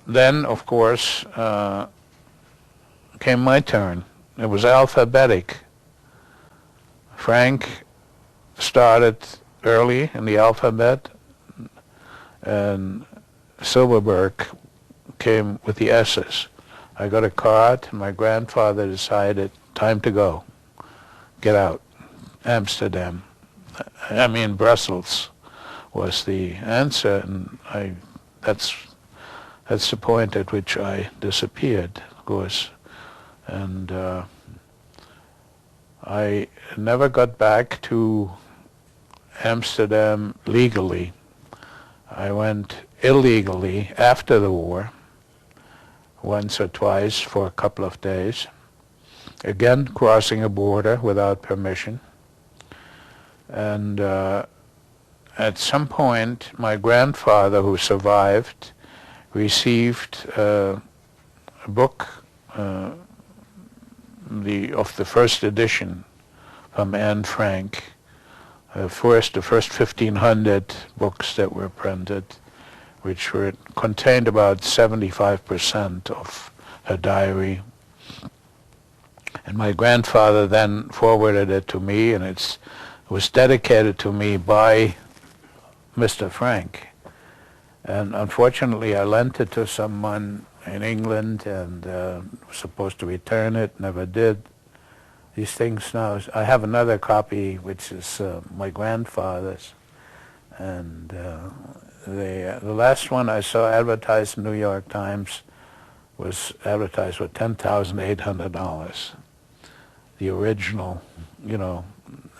Then, of course, came my turn. It was alphabetic. Frank started early in the alphabet, and Silverberg came with the S's. I got a card, and my grandfather decided, time to go. Get out. Amsterdam. I mean, Brussels was the answer, and that's the point at which I disappeared, of course. And I never got back to Amsterdam legally. I went illegally after the war, once or twice for a couple of days, again crossing a border without permission. And at some point, my grandfather, who survived, received a book of the first edition from Anne Frank, the first 1,500 books that were printed, which contained about 75% of her diary. And my grandfather then forwarded it to me, and it was dedicated to me by Mr. Frank. And unfortunately, I lent it to someone in England and was supposed to return it, never did. These things now, I have another copy which is my grandfather's, and the last one I saw advertised in the New York Times was advertised for $10,800. The original, the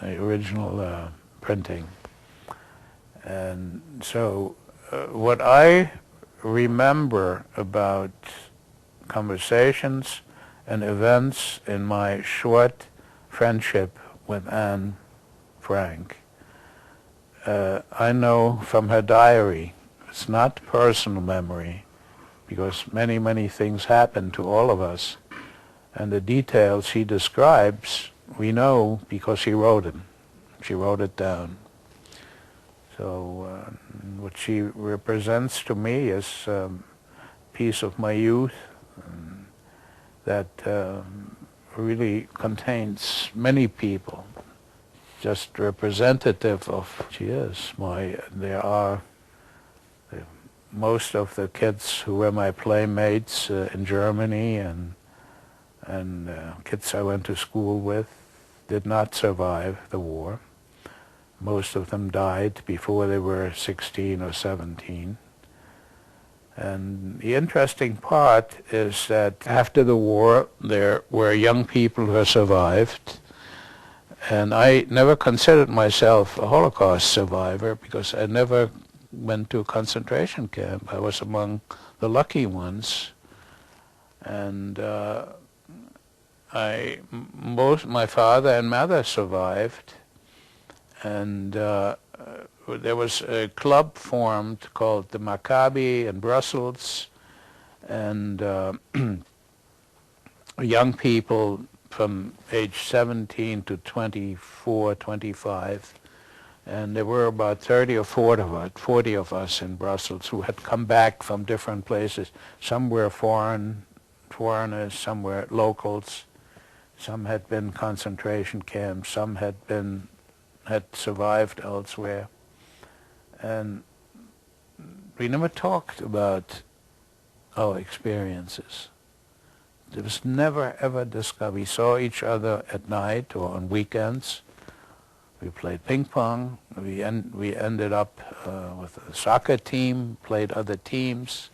original printing. And so what I remember about conversations and events in my short friendship with Anne Frank, I know from her diary. It's not personal memory, because many, many things happened to all of us. And the details he describes, we know because she wrote them. She wrote it down. So what she represents to me is a piece of my youth that really contains many people, just representative of who she is. There are most of the kids who were my playmates in Germany and kids I went to school with did not survive the war. Most of them died before they were 16 or 17. And the interesting part is that after the war, there were young people who survived. And I never considered myself a Holocaust survivor because I never went to a concentration camp. I was among the lucky ones. And my father and mother survived. And there was a club formed called the Maccabi in Brussels, and young people from age 17 to 24, 25, and there were about 30 or 40 of us in Brussels who had come back from different places. Some were foreigners, some were locals, some had been concentration camps, some had survived elsewhere. And we never talked about our experiences. There was never ever discovered. We saw each other at night or on weekends. We played ping pong. We ended up with a soccer team, played other teams,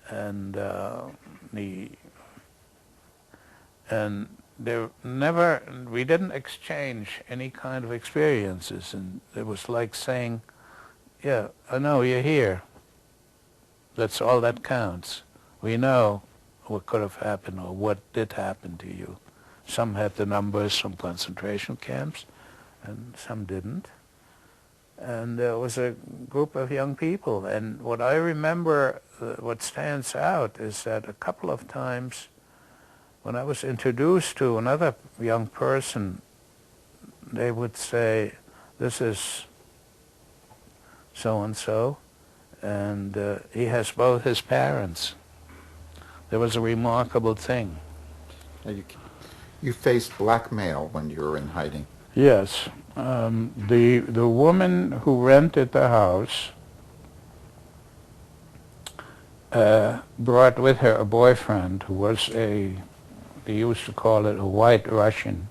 and we didn't exchange any kind of experiences, and it was like saying, yeah, I know you're here. That's all that counts. We know what could have happened or what did happen to you. Some had the numbers from concentration camps, and some didn't. And there was a group of young people, and what I remember, what stands out is that a couple of times when I was introduced to another young person, they would say, this is so-and-so, and he has both his parents. That was a remarkable thing. Now you faced blackmail when you were in hiding. Yes. The woman who rented the house brought with her a boyfriend who was they used to call it a white Russian.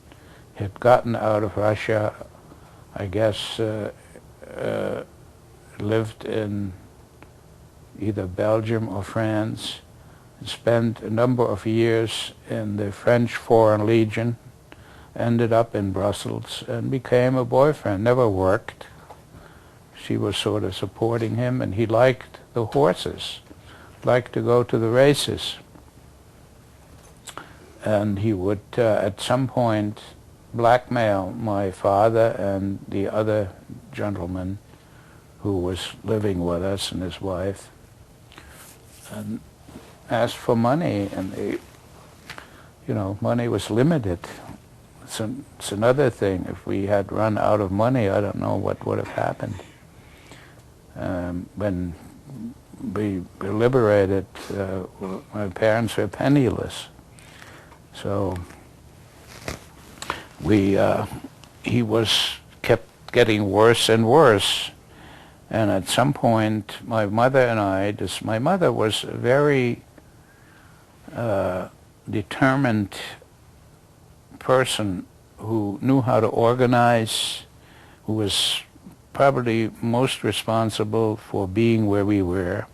He had gotten out of Russia, I guess, lived in either Belgium or France, spent a number of years in the French Foreign Legion, ended up in Brussels and became a boyfriend, never worked. She was sort of supporting him, and he liked the horses, liked to go to the races. And he would, at some point, blackmail my father and the other gentleman who was living with us and his wife, and asked for money, and money was limited. It's another thing. If we had run out of money, I don't know what would have happened. When we were liberated, my parents were penniless. So he kept getting worse and worse. And at some point, my mother and my mother was a very determined person who knew how to organize, who was probably most responsible for being where we were.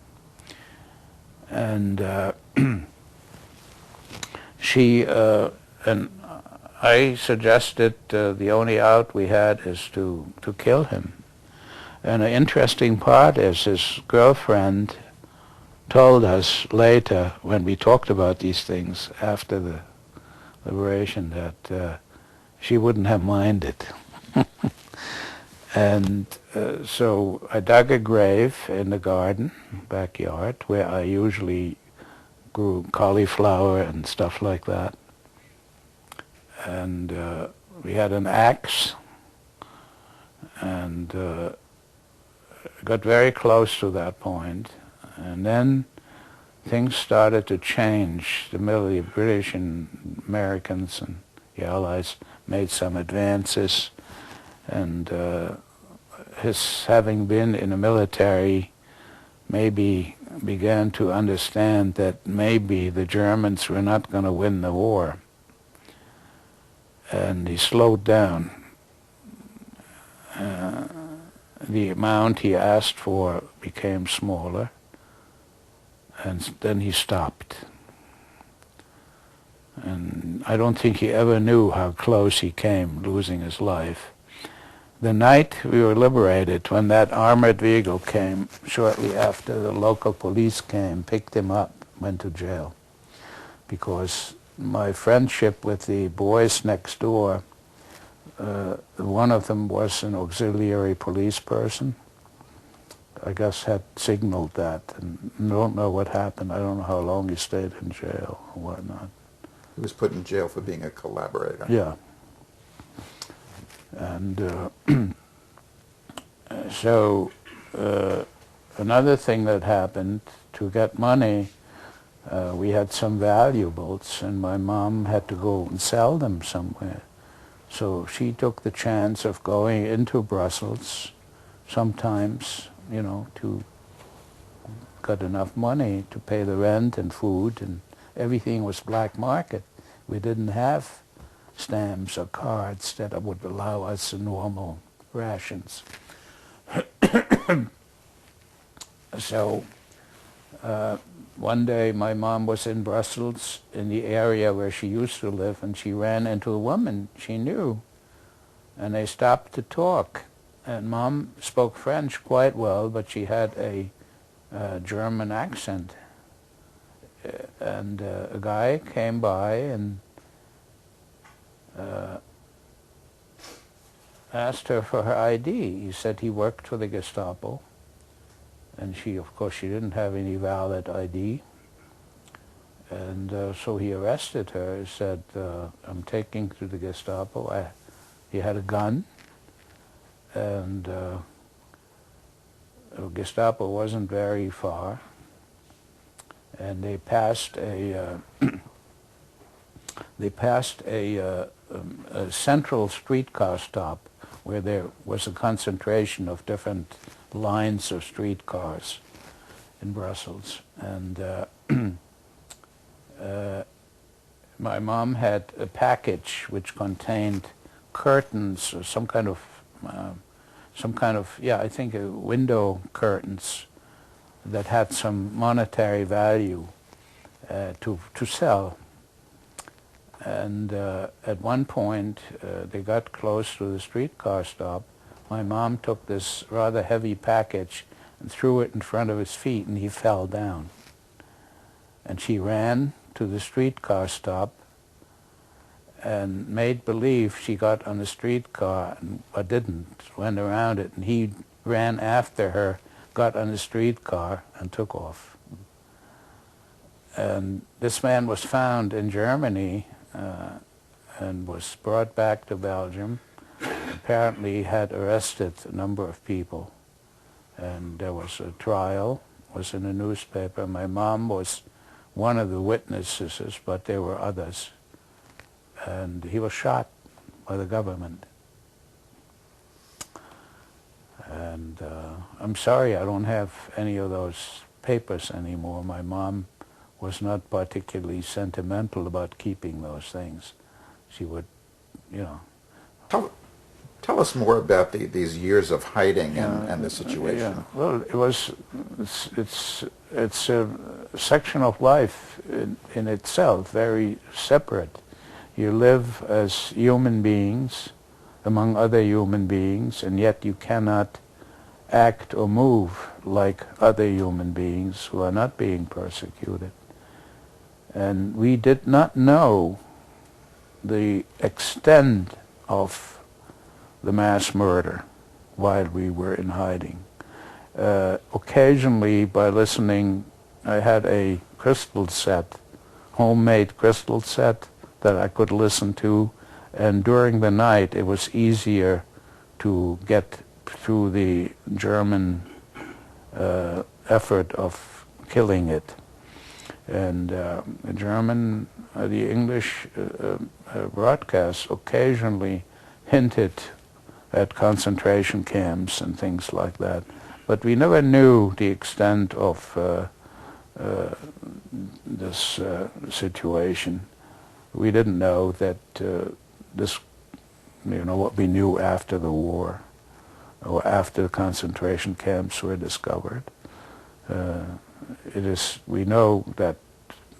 And and I suggested the only out we had is to kill him. And an interesting part is his girlfriend told us later, when we talked about these things after the liberation, that she wouldn't have minded. And so I dug a grave in the garden, backyard, where I usually grew cauliflower and stuff like that. And we had an axe, and got very close to that point. And then things started to change. The British and Americans and the Allies made some advances, and his having been in the military maybe began to understand that maybe the Germans were not going to win the war. And he slowed down. The amount he asked for became smaller, and then he stopped. And I don't think he ever knew how close he came losing his life. The night we were liberated, when that armored vehicle came, shortly after, the local police came, picked him up, went to jail. Because my friendship with the boys next door, one of them was an auxiliary police person. I guess had signaled that, and I don't know what happened. I don't know how long he stayed in jail or whatnot. He was put in jail for being a collaborator. Yeah. And so another thing that happened, to get money, we had some valuables, and my mom had to go and sell them somewhere. So she took the chance of going into Brussels sometimes, to get enough money to pay the rent and food, and everything was black market. We didn't have stamps or cards that would allow us normal rations. So one day my mom was in Brussels, in the area where she used to live, and she ran into a woman she knew, and they stopped to talk. And Mom spoke French quite well, but she had a German accent. And a guy came by and asked her for her ID. He said he worked for the Gestapo, and of course, she didn't have any valid ID. And so he arrested her. He said, I'm taking to the Gestapo. He had a gun, and Gestapo wasn't very far, and they passed a a central streetcar stop where there was a concentration of different lines of streetcars in Brussels. And my mom had a package which contained curtains or some kind of, yeah, I think window curtains that had some monetary value to sell. And at one point, they got close to the streetcar stop. My mom took this rather heavy package and threw it in front of his feet, and he fell down. And she ran to the streetcar stop and made believe she got on the streetcar, but didn't, went around it, and he ran after her, got on the streetcar, and took off. And this man was found in Germany and was brought back to Belgium. Apparently had arrested a number of people, and there was a trial, was in the newspaper. My mom was one of the witnesses, but there were others. And he was shot by the government. And I'm sorry I don't have any of those papers anymore. My mom was not particularly sentimental about keeping those things. She would, you know. Tell us more about these years of hiding and the situation. Yeah. Well, it's a section of life in itself, very separate. You live as human beings among other human beings, and yet you cannot act or move like other human beings who are not being persecuted. And we did not know the extent of the mass murder while we were in hiding. Occasionally, by listening, I had a crystal set, homemade crystal set that I could listen to, and during the night it was easier to get through the German effort of killing it. And the English broadcasts occasionally hinted at concentration camps and things like that. But we never knew the extent of this situation. We didn't know that this, you know, what we knew after the war, or after the concentration camps were discovered. We know that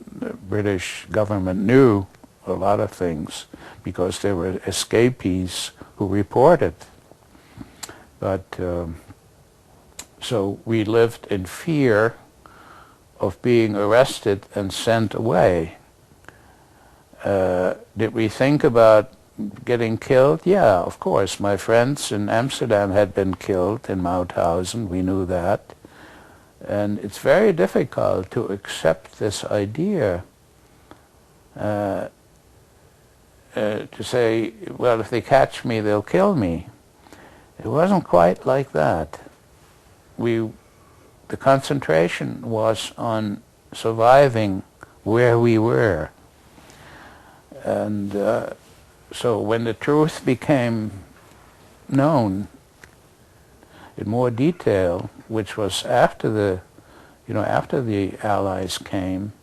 the British government knew a lot of things because there were escapees who reported. But so we lived in fear of being arrested and sent away. Did we think about getting killed? Yeah, of course. My friends in Amsterdam had been killed in Mauthausen. We knew that. And it's very difficult to accept this idea to say, well, if they catch me, they'll kill me. It wasn't quite like that. The concentration was on surviving where we were. And so when the truth became known in more detail, which was after the, after the Allies came,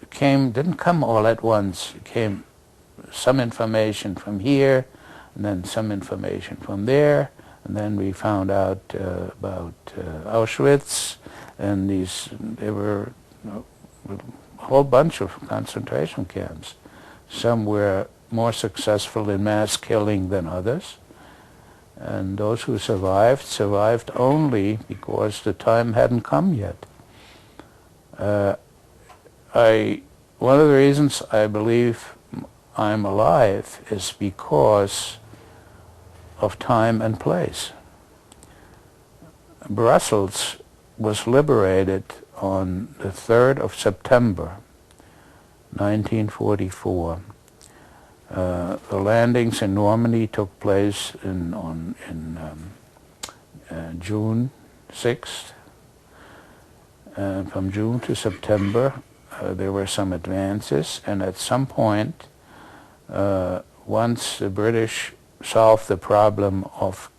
didn't come all at once. It came some information from here, and then some information from there, and then we found out about Auschwitz, and there were a whole bunch of concentration camps. Some were more successful in mass killing than others, and those who survived only because the time hadn't come yet. One of the reasons I believe I'm alive is because of time and place. Brussels was liberated on the 3rd of September, 1944. The landings in Normandy took place in June 6th. From June to September, there were some advances, and at some point, once the British solved the problem of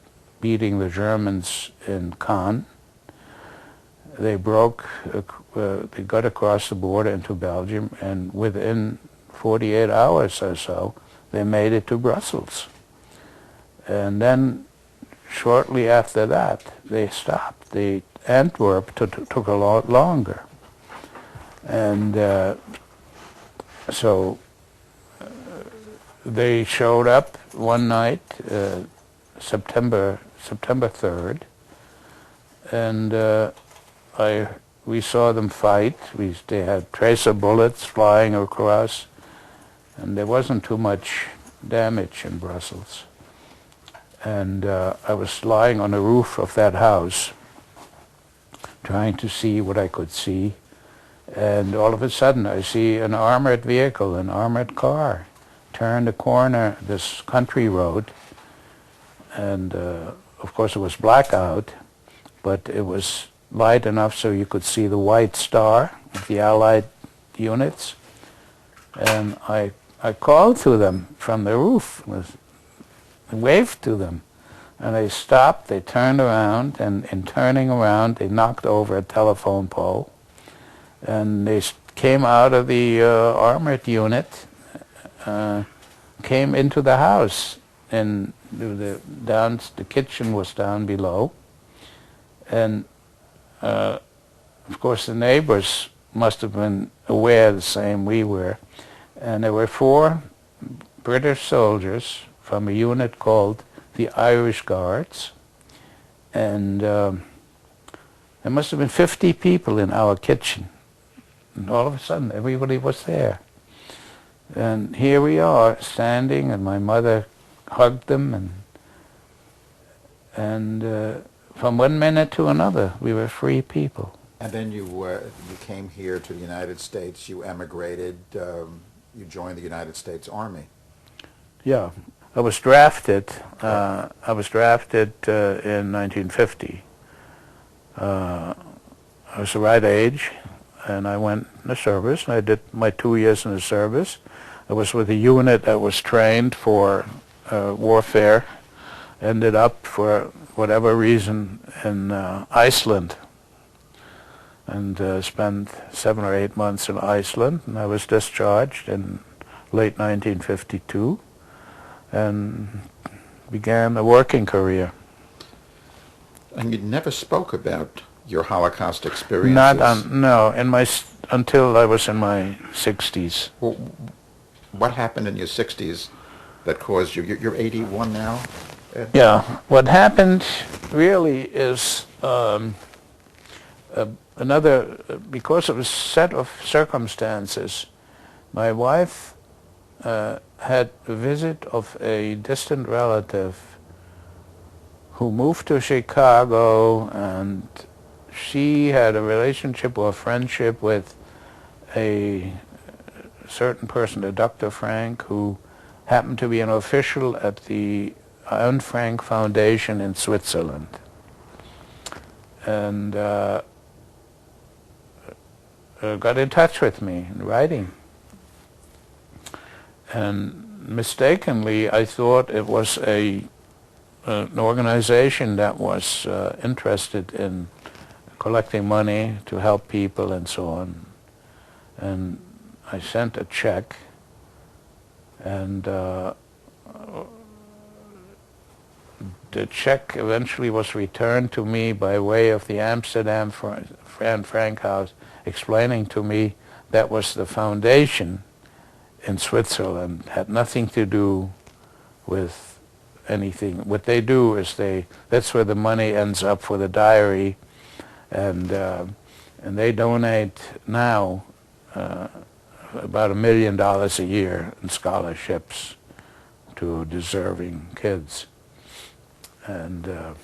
beating the Germans in Caen, they they got across the border into Belgium, and within 48 hours or so, they made it to Brussels. And then, shortly after that, they stopped. Antwerp took a lot longer. And so they showed up one night, September 3rd, and we saw them fight. They had tracer bullets flying across, and there wasn't too much damage in Brussels. And I was lying on the roof of that house, trying to see what I could see, and all of a sudden I see an armored vehicle, an armored car, turn the corner, this country road, and of course it was blackout, but it was light enough so you could see the white star of the Allied units, and I called to them from the roof, waved to them. And they stopped, they turned around, and in turning around, they knocked over a telephone pole. And they came out of the armored unit, came into the house, and the kitchen was down below. And of course the neighbors must have been aware the same we were. And there were 4 British soldiers from a unit called the Irish Guards, and there must have been 50 people in our kitchen, and all of a sudden everybody was there. And here we are standing, and my mother hugged them, and from one minute to another we were free people. And then you came here to the United States, you emigrated, you joined the United States Army. Yeah. I was drafted in 1950. I was the right age, and I went in the service, and I did my 2 years in the service. I was with a unit that was trained for warfare, ended up, for whatever reason, in Iceland, and spent 7 or 8 months in Iceland, and I was discharged in late 1952. And began a working career. And you never spoke about your Holocaust experiences? No, until I was in my 60s. Well, what happened in your 60s that caused you? You're 81 now, Ed? Yeah, what happened really is because of a set of circumstances. My wife had a visit of a distant relative who moved to Chicago, and she had a relationship or a friendship with a certain person, a Dr. Frank, who happened to be an official at the Anne Frank Foundation in Switzerland. And got in touch with me in writing. And mistakenly, I thought it was an organization that was interested in collecting money to help people and so on. And I sent a check, and the check eventually was returned to me by way of the Amsterdam Anne Frank House, explaining to me that was the foundation in Switzerland, had nothing to do with anything. What they do is that's where the money ends up for the diary, and they donate now about $1 million a year in scholarships to deserving kids. And the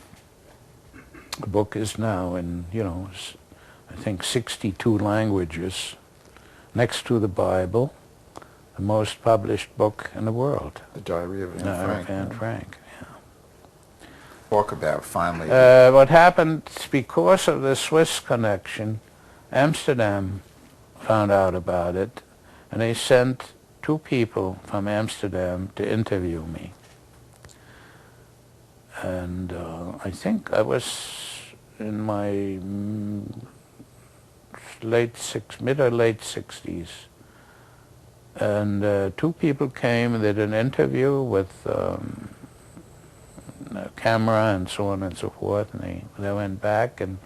book is now in, I think 62 languages, next to the Bible. the most published book in the world. The Diary of Anne Frank. Anne Frank. Talk about finally. What happened, because of the Swiss connection, Amsterdam found out about it, and they sent 2 people from Amsterdam to interview me. And I think I was in my mid or late 60s. And 2 people came and did an interview with a camera and so on and so forth, and they went back, and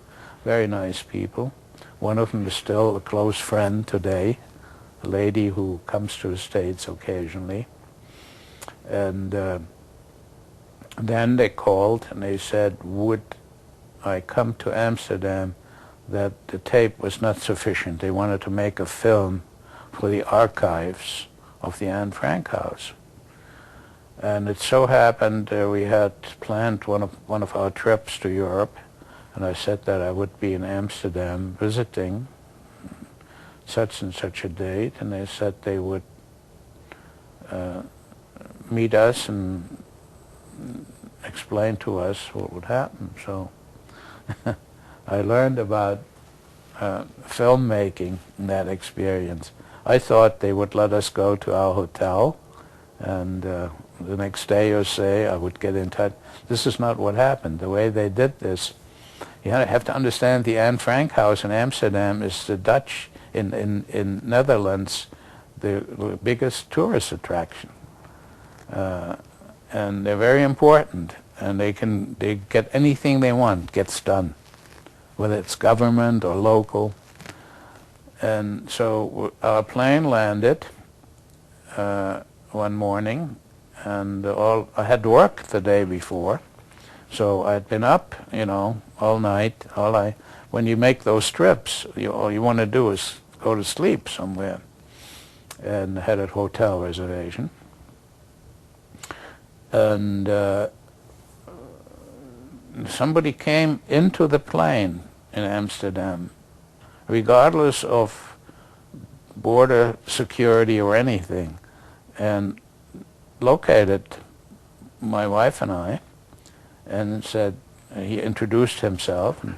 very nice people. One of them is still a close friend today, a lady who comes to the States occasionally. And then they called and they said, would I come to Amsterdam, that the tape was not sufficient. They wanted to make a film for the archives of the Anne Frank house. And it so happened we had planned one of our trips to Europe, and I said that I would be in Amsterdam visiting such and such a date, and they said they would meet us and explain to us what would happen. So I learned about filmmaking in that experience. I thought they would let us go to our hotel, and the next day or so I would get in touch. This is not what happened. The way they did this, you have to understand, the Anne Frank house in Amsterdam is the Dutch, in Netherlands, the biggest tourist attraction. And they're very important, and they get anything they want gets done, whether it's government or local. And so our plane landed one morning, and I had work the day before, so I'd been up, all night. When you make those trips, all you want to do is go to sleep somewhere, and had a hotel reservation. And somebody came into the plane in Amsterdam, regardless of border security or anything, and located my wife and I, and said, he introduced himself and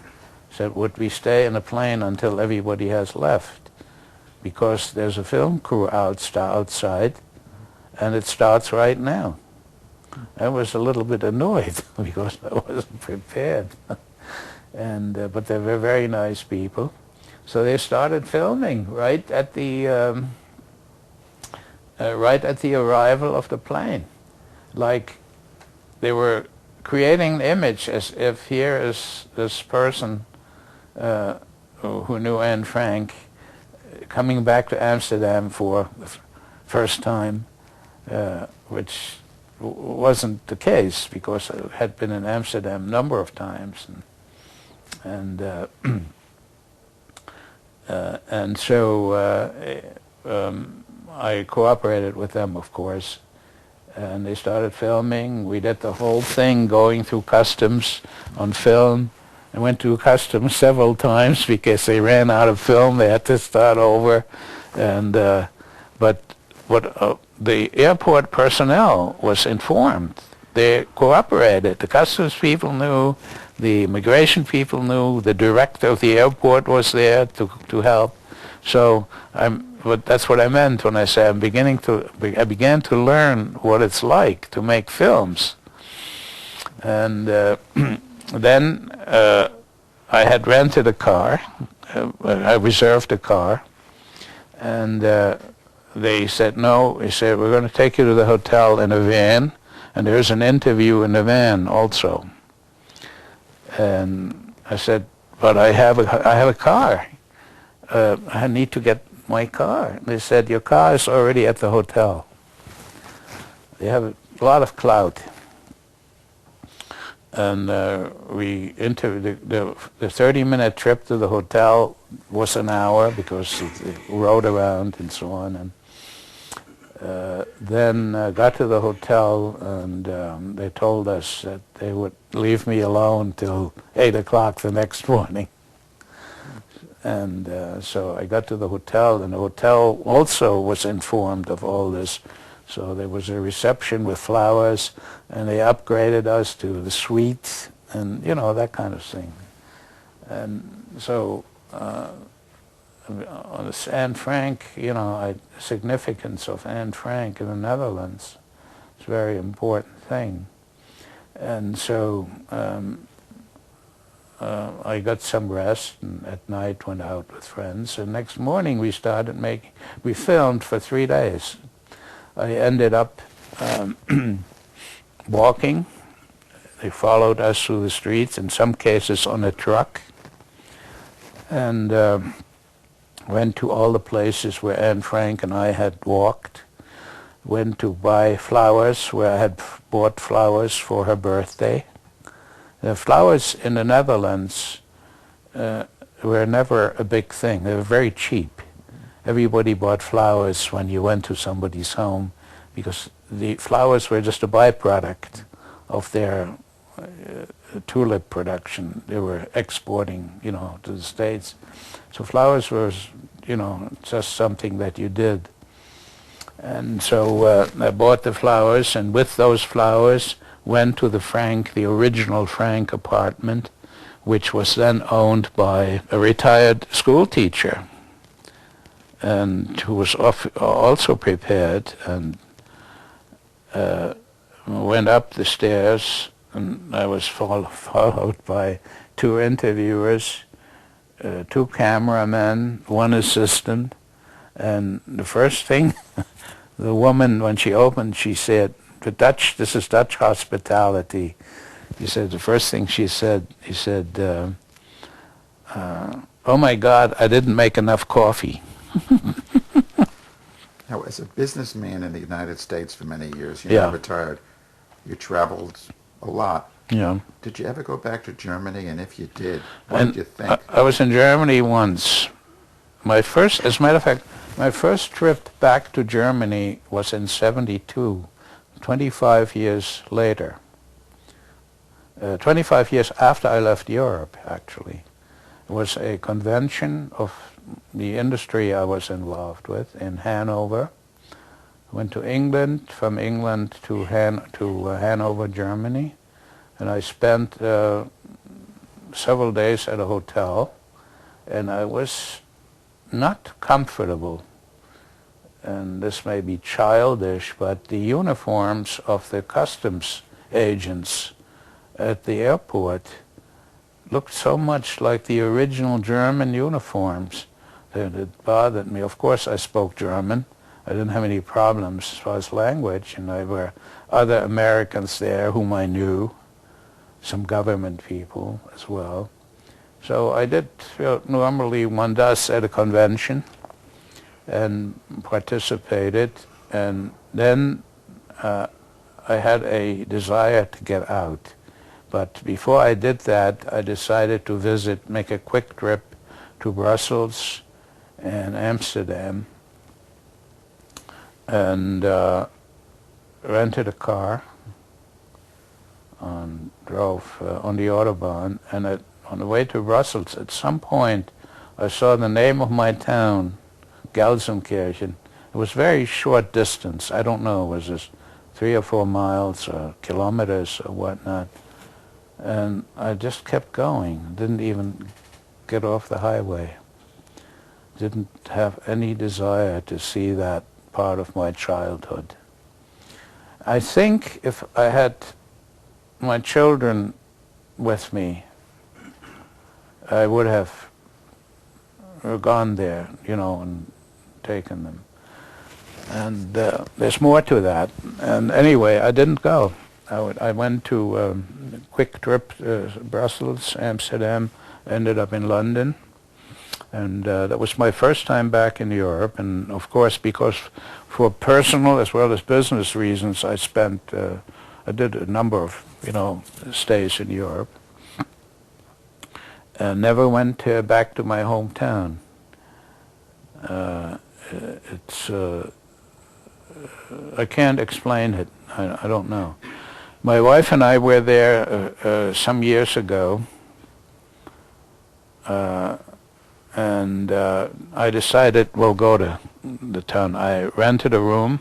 said, would we stay in the plane until everybody has left? Because there's a film crew outside, and it starts right now. I was a little bit annoyed because I wasn't prepared. But they were very nice people. So they started filming right at the arrival of the plane. Like they were creating an image as if here is this person who knew Anne Frank coming back to Amsterdam for the first time, which wasn't the case, because I had been in Amsterdam a number of times, and so I cooperated with them, of course, and they started filming. We did the whole thing, going through customs on film. I went through customs several times because they ran out of film. They had to start over, and but what the airport personnel was informed. They cooperated. The customs people knew, the immigration people knew, the director of the airport was there to help. So but that's what I meant when I say I began to learn what it's like to make films. And then I had rented a car. I reserved a car, and they said, no, they said, we're going to take you to the hotel in a van, and there's an interview in the van also. And I said, but I have a car. I need to get my car. They said, your car is already at the hotel. They have a lot of clout. And we interviewed, the 30-minute trip to the hotel was an hour because they rode around and so on. And then got to the hotel, and they told us that they would leave me alone till 8 o'clock the next morning. And so I got to the hotel, and the hotel also was informed of all this. So there was a reception with flowers, and they upgraded us to the suite, and that kind of thing. And so on this Anne Frank, significance of Anne Frank in the Netherlands, it's a very important thing. And so I got some rest, and at night went out with friends. And next morning we filmed for 3 days. I ended up walking. They followed us through the streets, in some cases on a truck, and went to all the places where Anne Frank and I had walked. Went to buy flowers where I had bought flowers for her birthday. The flowers in the Netherlands were never a big thing. They were very cheap. Everybody bought flowers when you went to somebody's home, because the flowers were just a byproduct of their tulip production. They were exporting, to the States. So flowers was, just something that you did. And so I bought the flowers, and with those flowers went to the original Frank apartment, which was then owned by a retired school teacher, and who was also prepared, and went up the stairs, and I was followed by 2 interviewers, 2 cameramen, 1 assistant, and the first thing, the woman, when she opened, she said, this is Dutch hospitality. He said, the first thing he said, oh my God, I didn't make enough coffee. Now, as a businessman in the United States for many years, Yeah. You're retired, you traveled a lot. Yeah. Did you ever go back to Germany? And if you did, what did you think? I was in Germany once. As a matter of fact, my first trip back to Germany was in '72, 25 years later. 25 years after I left Europe, actually. It was a convention of the industry I was involved with in Hanover. Went to England, from England to Hanover, Germany, and I spent several days at a hotel, and I was not comfortable. And this may be childish, but the uniforms of the customs agents at the airport looked so much like the original German uniforms that it bothered me. Of course, I spoke German. I didn't have any problems as far as language, and there were other Americans there whom I knew, some government people as well. So I did what normally one does at a convention, and participated, and then I had a desire to get out. But before I did that, I decided to make a quick trip to Brussels and Amsterdam, and rented a car and drove on the Autobahn. And on the way to Brussels, at some point, I saw the name of my town, Gelsenkirchen. It was very short distance. I don't know, was this 3 or 4 miles or kilometers or whatnot. And I just kept going. Didn't even get off the highway. Didn't have any desire to see that part of my childhood. I think if I had my children with me, I would have gone there, and taken them. And there's more to that. And anyway, I didn't go. I went to a quick trip, Brussels, Amsterdam, ended up in London. And that was my first time back in Europe. And of course, because for personal as well as business reasons, I did a number of, stays in Europe. Never went back to my hometown. I can't explain it. I don't know. My wife and I were there some years ago, And I decided we'll go to the town. I rented a room,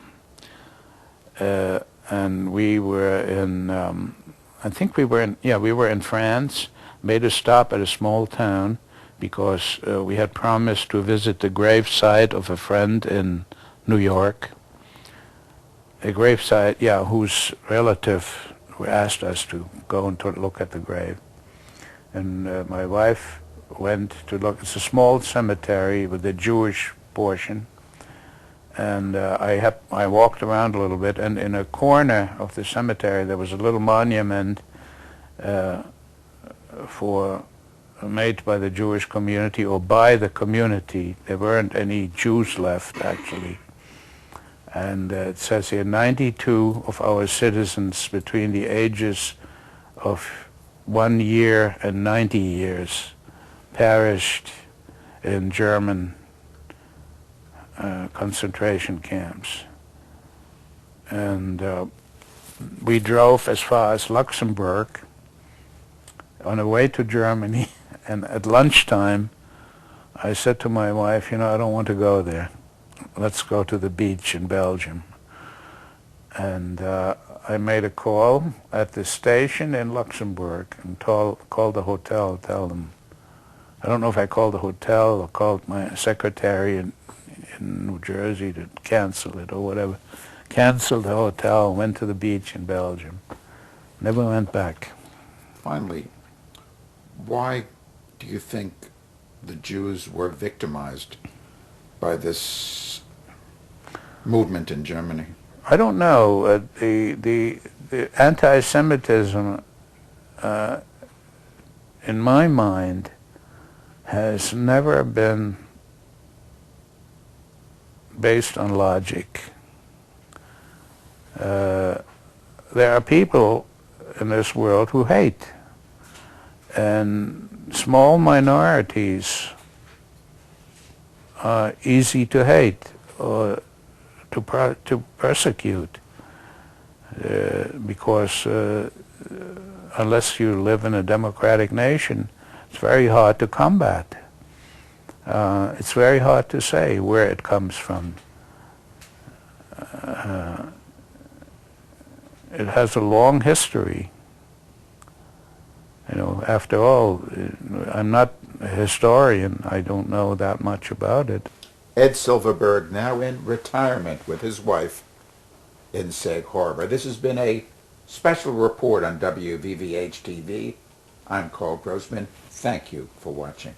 and we were in, I think we were in France, made a stop at a small town because we had promised to visit the gravesite of a friend in New York. A gravesite, whose relative asked us to go and to look at the grave. And my wife went to look. It's a small cemetery with a Jewish portion. And I walked around a little bit, and in a corner of the cemetery there was a little monument made by the Jewish community, or by the community. There weren't any Jews left, actually. And it says here, 92 of our citizens between the ages of 1 year and 90 years perished in German concentration camps. And we drove as far as Luxembourg on the way to Germany, and at lunchtime I said to my wife, I don't want to go there. Let's go to the beach in Belgium. And I made a call at the station in Luxembourg and called the hotel, tell them. I don't know if I called the hotel or called my secretary in New Jersey to cancel it or whatever. Canceled the hotel, went to the beach in Belgium. Never went back. Finally, why do you think the Jews were victimized by this movement in Germany? I don't know. The anti-Semitism, in my mind, has never been based on logic. There are people in this world who hate, and small minorities are easy to hate or to persecute, because unless you live in a democratic nation, it's very hard to combat. It's very hard to say where it comes from. It has a long history. After all, I'm not a historian. I don't know that much about it. Ed Silverberg, now in retirement with his wife in Sag Harbor. This has been a special report on WVVH-TV. I'm Karl Grossman. Thank you for watching.